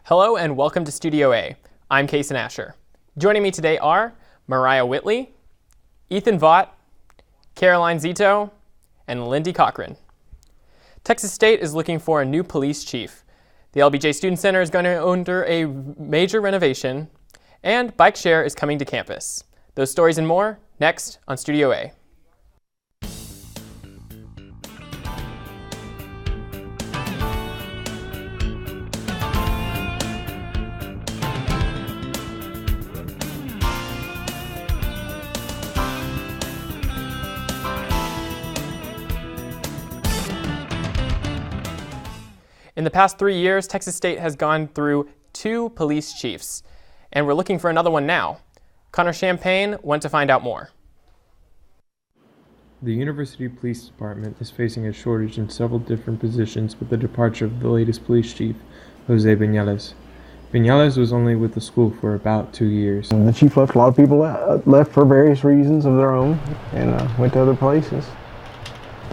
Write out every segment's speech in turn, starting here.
Hello and welcome to Studio A. I'm Kason Asher. Joining me today are Mariah Whitley, Ethan Vaught, Caroline Zito, and Lindy Cochran. Texas State is looking for a new police chief. The LBJ Student Center is going to under a major renovation, and bike share is coming to campus. Those stories and more next on Studio A. In the past 3 years, Texas State has gone through 2 police chiefs, and we're looking for another one now. Connor Champagne went to find out more. The University Police Department is facing a shortage in several different positions with the departure of the latest police chief, Jose Viñales. Viñales was only with the school for about 2 years. The chief left. A lot of people left for various reasons of their own and went to other places.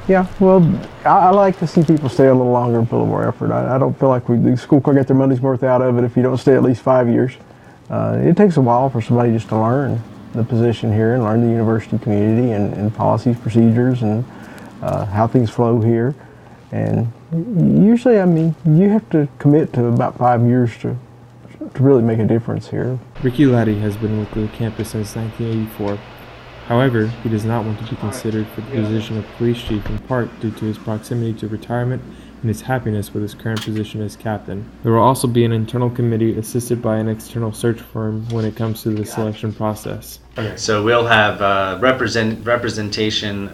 Yeah, well, I like to see people stay a little longer and put a little more effort. I don't feel like the school could get their money's worth out of it if you don't stay at least 5 years. It takes a while for somebody just to learn the position here and learn the university community and policies, procedures, and how things flow here. And usually, I mean, you have to commit to about 5 years to really make a difference here. Ricky Laddie has been with the campus since 1984. However, he does not want to be considered for the position of police chief in part due to his proximity to retirement and his happiness with his current position as captain. There will also be an internal committee assisted by an external search firm when it comes to the selection process. Okay, so we'll have representation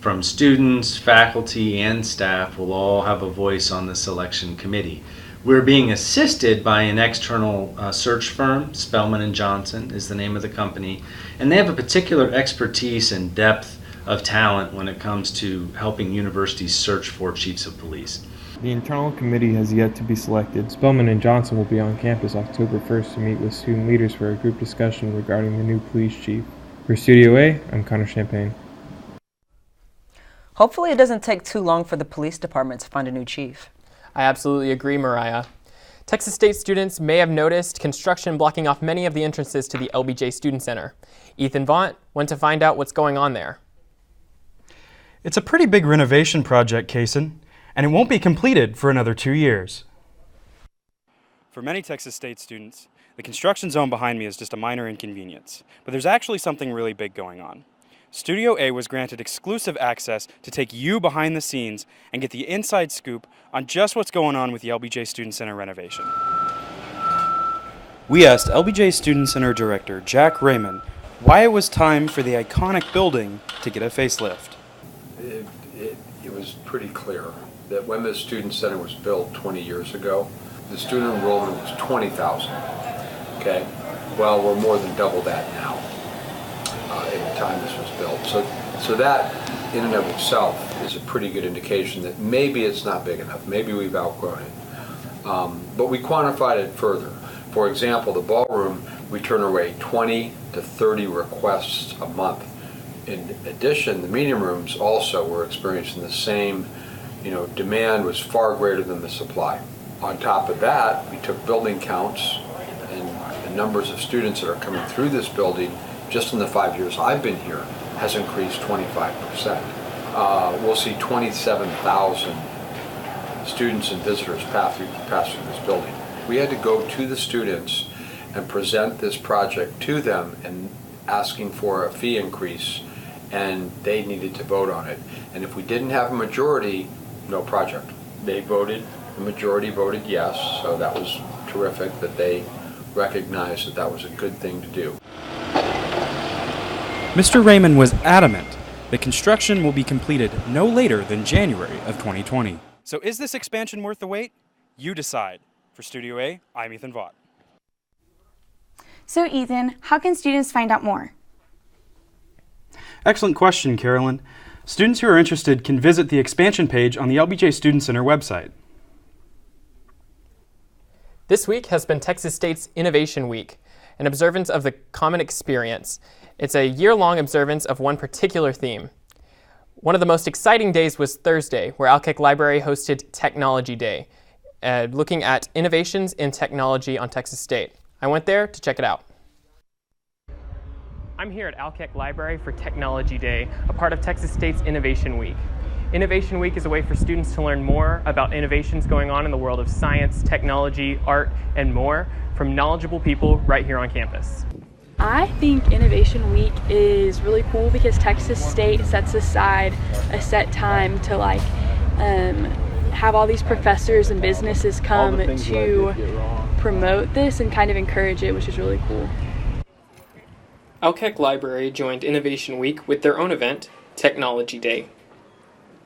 from students, faculty, and staff will all have a voice on the selection committee. We're being assisted by an external search firm. Spellman & Johnson is the name of the company, and they have a particular expertise and depth of talent when it comes to helping universities search for chiefs of police. The internal committee has yet to be selected. Spellman & Johnson will be on campus October 1st to meet with student leaders for a group discussion regarding the new police chief. For Studio A, I'm Connor Champagne. Hopefully it doesn't take too long for the police department to find a new chief. I absolutely agree, Mariah. Texas State students may have noticed construction blocking off many of the entrances to the LBJ Student Center. Ethan Vaught went to find out what's going on there. It's a pretty big renovation project, Kason, and it won't be completed for another 2 years. For many Texas State students, the construction zone behind me is just a minor inconvenience, but there's actually something really big going on. Studio A was granted exclusive access to take you behind the scenes and get the inside scoop on just what's going on with the LBJ Student Center renovation. We asked LBJ Student Center Director Jack Raymond why it was time for the iconic building to get a facelift. It was pretty clear that when the Student Center was built 20 years ago, the student enrollment was 20,000. Okay? Well, we're more than double that now. At the time this was built. So that in and of itself is a pretty good indication that maybe it's not big enough. Maybe we've outgrown it. But we quantified it further. For example, the ballroom, we turn away 20 to 30 requests a month. In addition, the meeting rooms also were experiencing the same, demand was far greater than the supply. On top of that, we took building counts and the numbers of students that are coming through this building just in the 5 years I've been here, has increased 25%. We'll see 27,000 students and visitors pass through this building. We had to go to the students and present this project to them and asking for a fee increase, and they needed to vote on it. And if we didn't have a majority, no project. They voted, the majority voted yes, so that was terrific that they recognized that that was a good thing to do. Mr. Raymond was adamant that construction will be completed no later than January of 2020. So is this expansion worth the wait? You decide. For Studio A, I'm Ethan Vaught. So Ethan, how can students find out more? Excellent question, Carolyn. Students who are interested can visit the expansion page on the LBJ Student Center website. This week has been Texas State's Innovation Week, an observance of the common experience. It's a year-long observance of one particular theme. One of the most exciting days was Thursday, where Alkek Library hosted Technology Day, looking at innovations in technology on Texas State. I went there to check it out. I'm here at Alkek Library for Technology Day, a part of Texas State's Innovation Week. Innovation Week is a way for students to learn more about innovations going on in the world of science, technology, art, and more from knowledgeable people right here on campus. I think Innovation Week is really cool because Texas State sets aside a set time to have all these professors and businesses come to promote this and kind of encourage it, which is really cool. Alkek Library joined Innovation Week with their own event, Technology Day.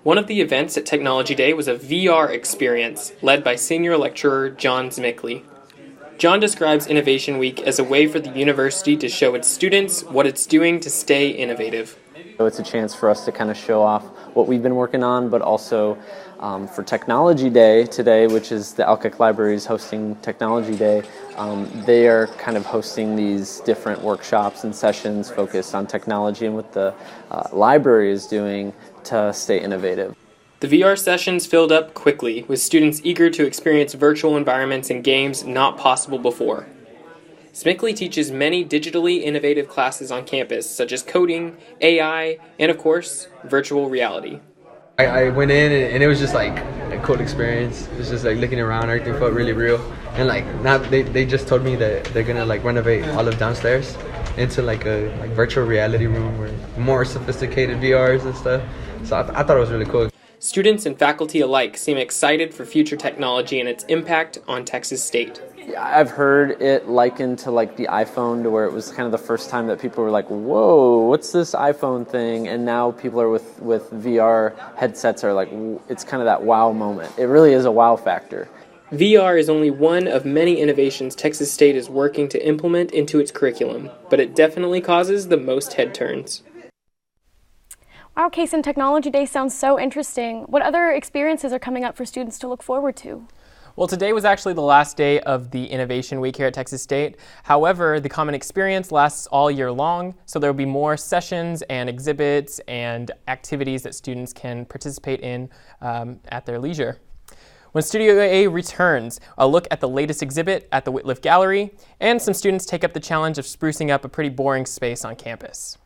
One of the events at Technology Day was a VR experience led by senior lecturer John Zmickley. John describes Innovation Week as a way for the university to show its students what it's doing to stay innovative. So it's a chance for us to kind of show off what we've been working on, but also for Technology Day today, which is the Alkek Library is hosting Technology Day, they are kind of hosting these different workshops and sessions focused on technology and what the library is doing to stay innovative. The VR sessions filled up quickly, with students eager to experience virtual environments and games not possible before. Smickley teaches many digitally innovative classes on campus, such as coding, AI, and of course, virtual reality. I went in and it was just like a cool experience. It was just like looking around, everything felt really real. And like now they just told me that they're gonna like renovate all of downstairs into like a virtual reality room where more sophisticated VRs and stuff. So I thought it was really cool. Students and faculty alike seem excited for future technology and its impact on Texas State. I've heard it likened to like the iPhone, to where it was kind of the first time that people were like, whoa, what's this iPhone thing? And now people are with VR headsets are like, it's kind of that wow moment. It really is a wow factor. VR is only one of many innovations Texas State is working to implement into its curriculum, but it definitely causes the most head turns. Wow, Kaysen, Technology Day sounds so interesting. What other experiences are coming up for students to look forward to? Well, today was actually the last day of the Innovation Week here at Texas State. However, the Common Experience lasts all year long, so there will be more sessions and exhibits and activities that students can participate in at their leisure. When StudioA returns, a look at the latest exhibit at the Whitliff Gallery, and some students take up the challenge of sprucing up a pretty boring space on campus.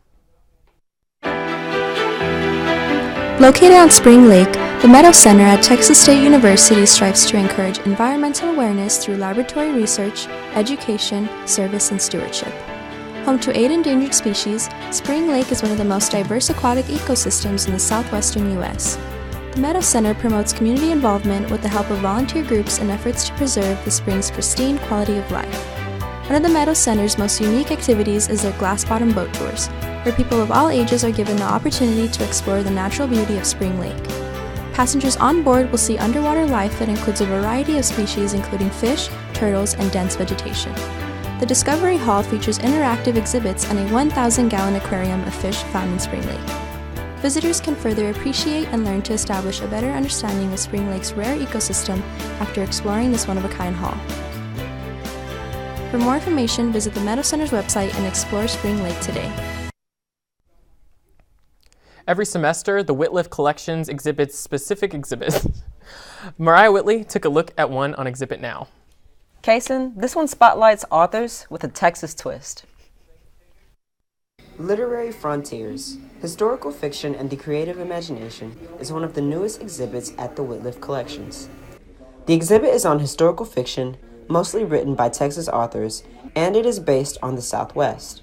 Located on Spring Lake, the Meadow Center at Texas State University strives to encourage environmental awareness through laboratory research, education, service, and stewardship. Home to 8 endangered species, Spring Lake is one of the most diverse aquatic ecosystems in the southwestern U.S. The Meadow Center promotes community involvement with the help of volunteer groups in efforts to preserve the spring's pristine quality of life. One of the Meadow Center's most unique activities is their glass-bottom boat tours, where people of all ages are given the opportunity to explore the natural beauty of Spring Lake. Passengers on board will see underwater life that includes a variety of species including fish, turtles, and dense vegetation. The Discovery Hall features interactive exhibits and a 1,000-gallon aquarium of fish found in Spring Lake. Visitors can further appreciate and learn to establish a better understanding of Spring Lake's rare ecosystem after exploring this one-of-a-kind hall. For more information, visit the Meadow Center's website and explore Spring Lake today. Every semester, the Whitliff Collections exhibits specific exhibits. Mariah Whitley took a look at one on exhibit now. Kaysen, this one spotlights authors with a Texas twist. Literary Frontiers, Historical Fiction and the Creative Imagination is one of the newest exhibits at the Whitliff Collections. The exhibit is on historical fiction, mostly written by Texas authors, and it is based on the Southwest.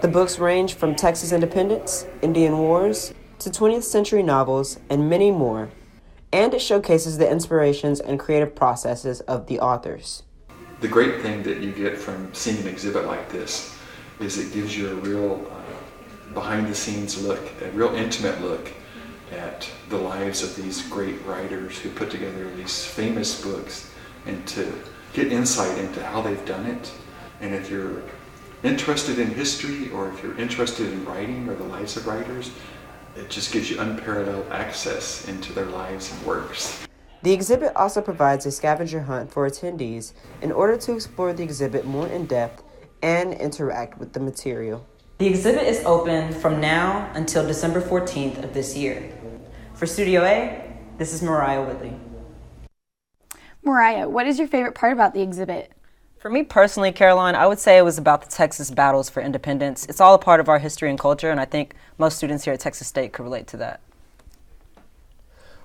The books range from Texas independence, Indian wars, to 20th century novels, and many more, and it showcases the inspirations and creative processes of the authors. The great thing that you get from seeing an exhibit like this is it gives you a real behind-the-scenes look, a real intimate look at the lives of these great writers who put together these famous books, and to get insight into how they've done it. And if you're interested in history, or if you're interested in writing or the lives of writers, it just gives you unparalleled access into their lives and works. The exhibit also provides a scavenger hunt for attendees in order to explore the exhibit more in depth and interact with the material. The exhibit is open from now until December 14th of this year. For StudioA, this is Mariah Whitley. Mariah, what is your favorite part about the exhibit? For me personally, Caroline, I would say it was about the Texas battles for independence. It's all a part of our history and culture, and I think most students here at Texas State could relate to that.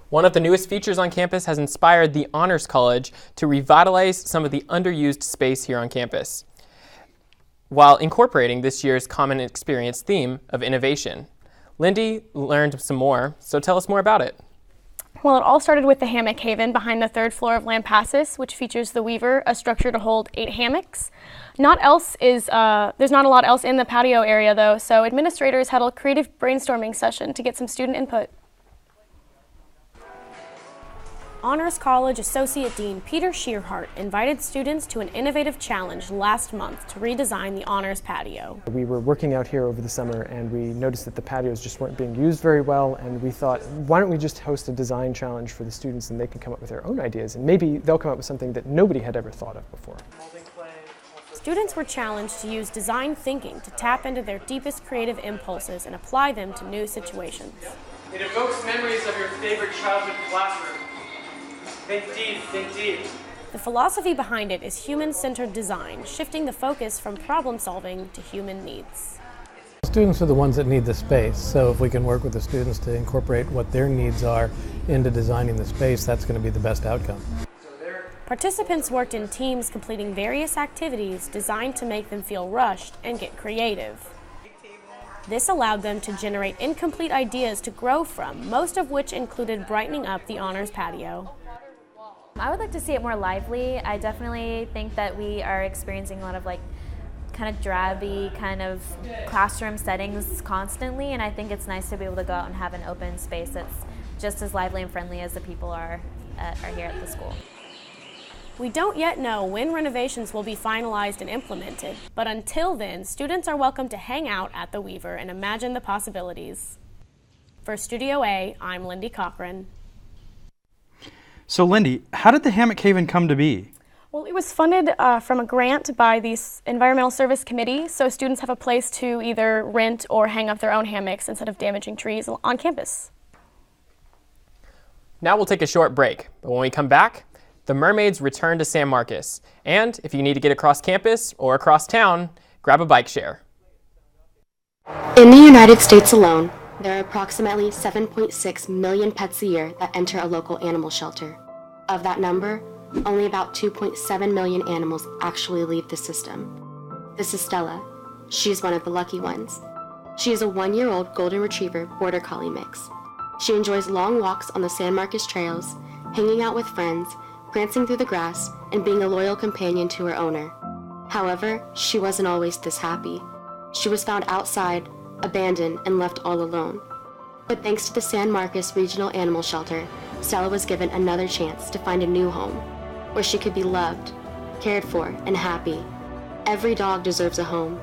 One of the newest features on campus has inspired the Honors College to revitalize some of the underused space here on campus, while incorporating this year's Common Experience theme of innovation. Lindy learned some more, so tell us more about it. Well, it all started with the Hammock Haven behind the 3rd floor of Lampasas, which features the Weaver, a structure to hold 8 hammocks. There's not a lot else in the patio area though, so administrators had a creative brainstorming session to get some student input. Honors College Associate Dean Peter Shearhart invited students to an innovative challenge last month to redesign the Honors patio. We were working out here over the summer and we noticed that the patios just weren't being used very well, and we thought, why don't we just host a design challenge for the students and they can come up with their own ideas, and maybe they'll come up with something that nobody had ever thought of before. Students were challenged to use design thinking to tap into their deepest creative impulses and apply them to new situations. It evokes memories of your favorite childhood classroom. Think deep, think deep. The philosophy behind it is human-centered design, shifting the focus from problem-solving to human needs. Students are the ones that need the space, so if we can work with the students to incorporate what their needs are into designing the space, that's going to be the best outcome. Participants worked in teams completing various activities designed to make them feel rushed and get creative. This allowed them to generate incomplete ideas to grow from, most of which included brightening up the Honors patio. I would like to see it more lively. I definitely think that we are experiencing a lot of kind of drabby kind of classroom settings constantly, and I think it's nice to be able to go out and have an open space that's just as lively and friendly as the people are here at the school. We don't yet know when renovations will be finalized and implemented, but until then, students are welcome to hang out at the Weaver and imagine the possibilities. For Studio A, I'm Lindy Cochran. So Lindy, how did the Hammock Haven come to be? Well, it was funded from a grant by the Environmental Service Committee, so students have a place to either rent or hang up their own hammocks instead of damaging trees on campus. Now we'll take a short break, but when we come back, the Mermaids return to San Marcos. And if you need to get across campus or across town, grab a bike share. In the United States alone, there are approximately 7.6 million pets a year that enter a local animal shelter. Of that number, only about 2.7 million animals actually leave the system. This is Stella. She's one of the lucky ones. She is a 1-year-old golden retriever border collie mix. She enjoys long walks on the San Marcos trails, hanging out with friends, prancing through the grass, and being a loyal companion to her owner. However, she wasn't always this happy. She was found outside, abandoned, and left all alone. But thanks to the San Marcos Regional Animal Shelter, Stella was given another chance to find a new home, where she could be loved, cared for, and happy. Every dog deserves a home.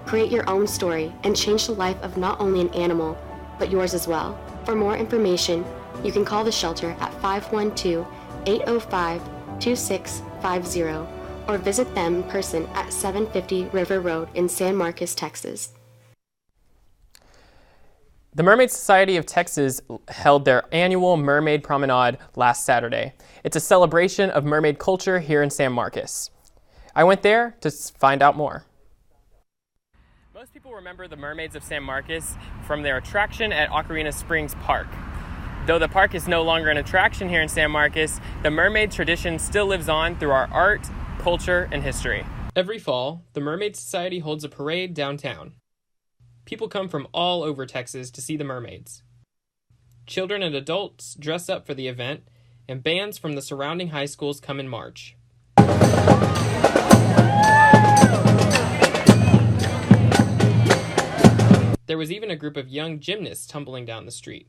Create your own story and change the life of not only an animal, but yours as well. For more information, you can call the shelter at 512-805-2650 or visit them in person at 750 River Road in San Marcos, Texas. The Mermaid Society of Texas held their annual Mermaid Promenade last Saturday. It's a celebration of mermaid culture here in San Marcos. I went there to find out more. Most people remember the Mermaids of San Marcos from their attraction at Ocarina Springs Park. Though the park is no longer an attraction here in San Marcos, the mermaid tradition still lives on through our art, culture, and history. Every fall, the Mermaid Society holds a parade downtown. People come from all over Texas to see the mermaids. Children and adults dress up for the event, and bands from the surrounding high schools come in March. There was even a group of young gymnasts tumbling down the street.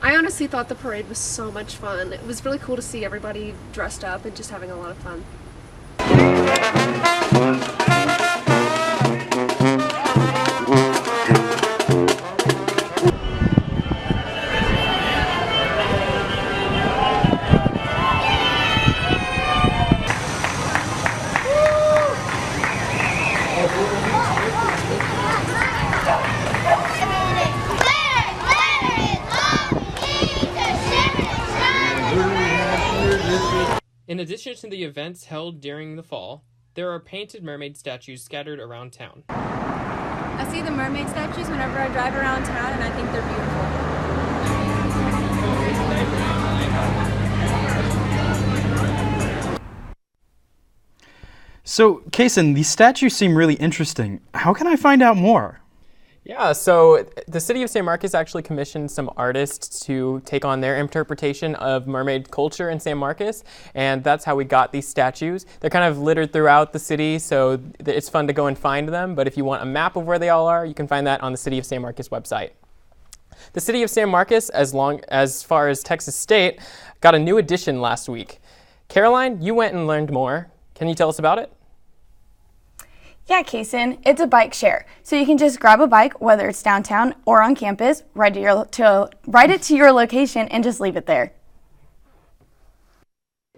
I honestly thought the parade was so much fun. It was really cool to see everybody dressed up and just having a lot of fun. In addition to the events held during the fall, there are painted mermaid statues scattered around town. I see the mermaid statues whenever I drive around town, and I think they're beautiful. So, Kason, these statues seem really interesting. How can I find out more? Yeah, so the city of San Marcos actually commissioned some artists to take on their interpretation of mermaid culture in San Marcos, and that's how we got these statues. They're kind of littered throughout the city, so it's fun to go and find them, but if you want a map of where they all are, you can find that on the City of San Marcos website. The City of San Marcos, as far as Texas State, got a new addition last week. Caroline, you went and learned more. Can you tell us about it? Yeah, Kason, it's a bike share. So you can just grab a bike, whether it's downtown or on campus, ride it to your location and just leave it there.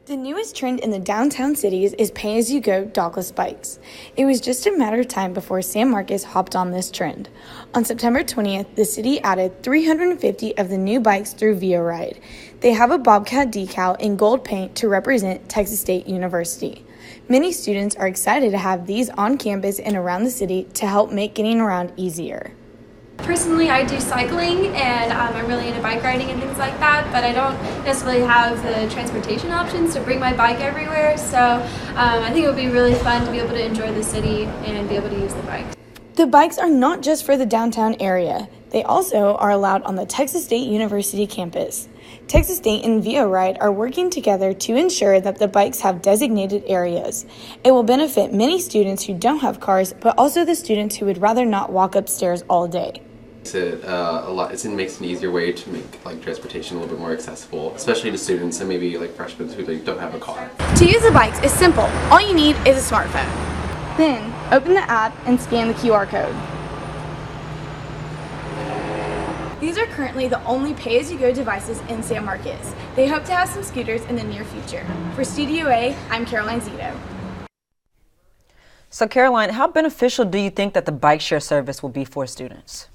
The newest trend in the downtown cities is pay-as-you-go dogless bikes. It was just a matter of time before San Marcos hopped on this trend. On September 20th, the city added 350 of the new bikes through Via Ride. They have a Bobcat decal in gold paint to represent Texas State University. Many students are excited to have these on campus and around the city to help make getting around easier. Personally, I do cycling, and I'm really into bike riding and things like that, but I don't necessarily have the transportation options to bring my bike everywhere, so I think it would be really fun to be able to enjoy the city and be able to use the bike. The bikes are not just for the downtown area. They also are allowed on the Texas State University campus. Texas State and Via Ride are working together to ensure that the bikes have designated areas. It will benefit many students who don't have cars, but also the students who would rather not walk upstairs all day. It makes an easier way to make transportation a little bit more accessible, especially to students and maybe freshmen who don't have a car. To use the bikes is simple. All you need is a smartphone. Then, open the app and scan the QR code. These are currently the only pay-as-you-go devices in San Marcos. They hope to have some scooters in the near future. For StudioA, I'm Caroline Zito. So Caroline, how beneficial do you think that the bike share service will be for students?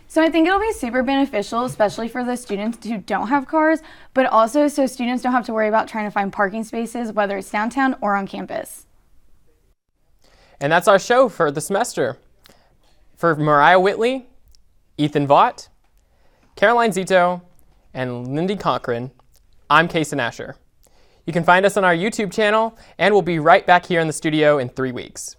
So I think it'll be super beneficial, especially for the students who don't have cars, but also so students don't have to worry about trying to find parking spaces, whether it's downtown or on campus. And that's our show for the semester. For Mariah Whitley, Ethan Vaught, Caroline Zito, and Lindy Cochran, I'm Kason Asher. You can find us on our YouTube channel, and we'll be right back here in the studio in 3 weeks.